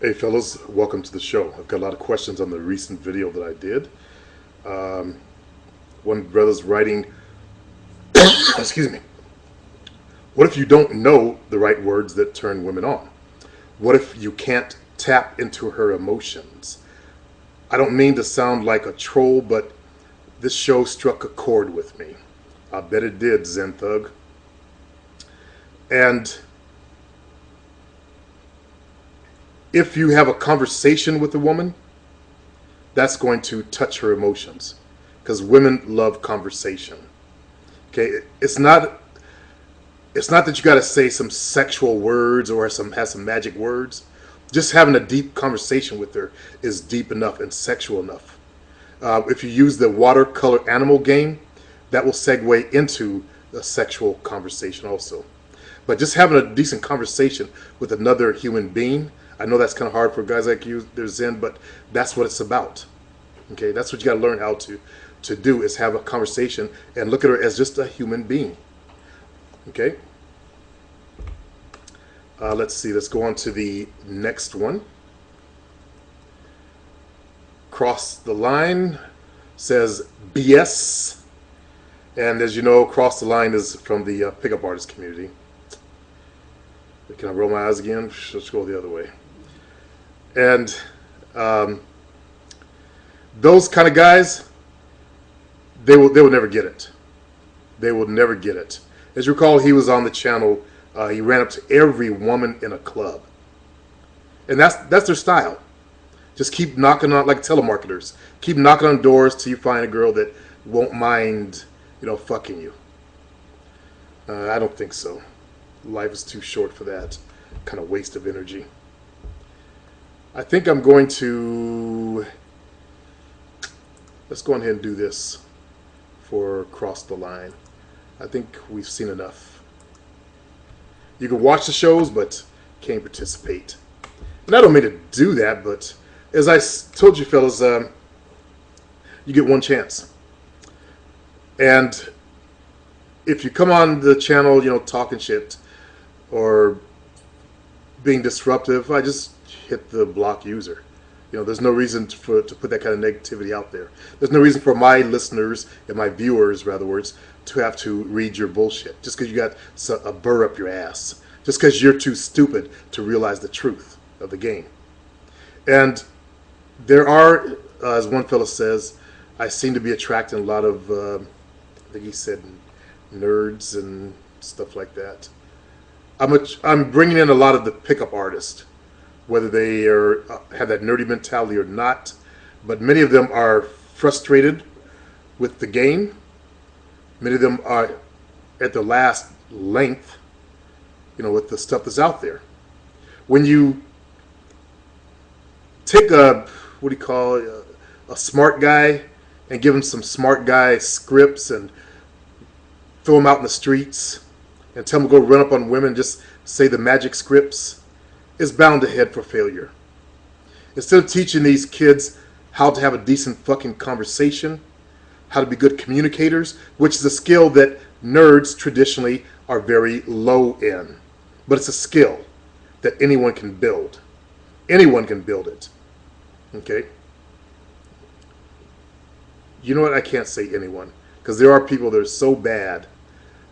Hey fellas, welcome to the show. I've got a lot of questions on the recent video that I did. Um, One brother's writing, excuse me, what if you don't know the right words that turn women on? What if you can't tap into her emotions? I don't mean to sound like a troll, but this show struck a chord with me. I bet it did, Zen Thug. And if you have a conversation with a woman, that's going to touch her emotions because women love conversation. Okay, it's not that you got to say some sexual words or have some magic words. Just having a deep conversation with her is deep enough and sexual enough. If you use the watercolor animal game, that will segue into a sexual conversation also. But just having a decent conversation with another human being, I know that's kind of hard for guys like you, they're Zen, but that's what it's about. Okay, that's what you got to learn how to do is have a conversation and look at her as just a human being. Okay. Let's see. Let's go on to the next one. Cross the line says BS, and as you know, cross the line is from the pickup artist community. Can I roll my eyes again? Let's go the other way. And those kind of guys, they will never get it. They will never get it. As you recall, he was on the channel. He ran up to every woman in a club, and that's their style. Just keep knocking on, like telemarketers. Keep knocking on doors till you find a girl that won't mind, fucking you. I don't think so. Life is too short for that kind of waste of energy. I think I'm going to let's go ahead and do this for cross the line. I think we've seen enough. You can watch the shows, but can't participate. And I don't mean to do that, but as I told you fellas, you get one chance. And if you come on the channel, talking shit or being disruptive, I just hit the block user. There's no reason to put that kind of negativity out there. There's no reason for my listeners and my viewers, rather words, to have to read your bullshit just because you got a burr up your ass, just because you're too stupid to realize the truth of the game. And there are, as one fellow says, I seem to be attracting a lot of, I think he said, nerds and stuff like that. I'm bringing in a lot of the pickup artists, whether they have that nerdy mentality or not. But many of them are frustrated with the game. Many of them are at the last length, with the stuff that's out there. When you take a smart guy and give him some smart guy scripts and throw him out in the streets and tell him to go run up on women, just say the magic scripts, is bound to head for failure. Instead of teaching these kids how to have a decent fucking conversation, how to be good communicators, which is a skill that nerds traditionally are very low in. But it's a skill that anyone can build. Anyone can build it. Okay? You know what? I can't say anyone. Because there are people that are so bad,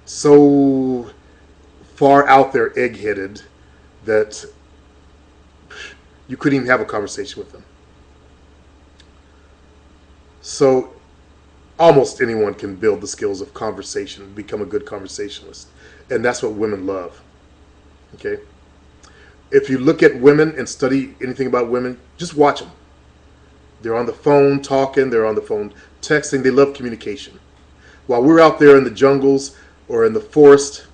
so far out there egg-headed, that you couldn't even have a conversation with them. So almost anyone can build the skills of conversation, become a good conversationalist. And that's what women love. Okay? If you look at women and study anything about women, just watch them. They're on the phone talking, they're on the phone texting, they love communication. While we're out there in the jungles or in the forest,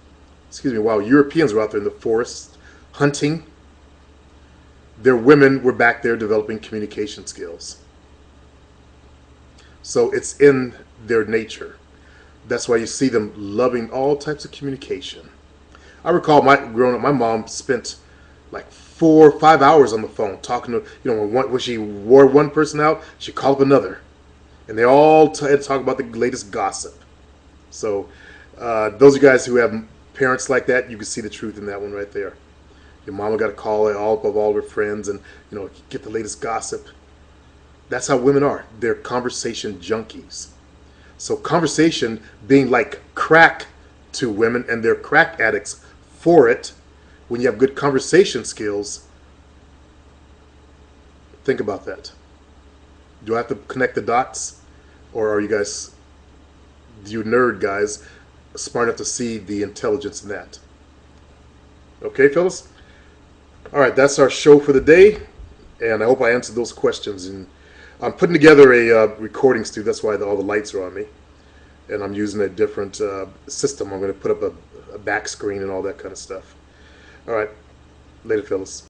while Europeans were out there in the forest hunting, their women were back there developing communication skills. So it's in their nature. That's why you see them loving all types of communication. I recall growing up, my mom spent like 4 or 5 hours on the phone talking to, when she wore one person out, she called up another. And they all had to talk about the latest gossip. So those of you guys who have parents like that, you can see the truth in that one right there. Your mama got to call all of all her friends and get the latest gossip. That's how women are. They're conversation junkies. So conversation being like crack to women, and they're crack addicts for it. When you have good conversation skills, think about that. Do I have to connect the dots, or are you nerd guys, smart enough to see the intelligence in that? Okay, fellas. All right, that's our show for the day, and I hope I answered those questions. And I'm putting together a recording studio. That's why all the lights are on me, and I'm using a different system. I'm going to put up a back screen and all that kind of stuff. All right, later, fellas.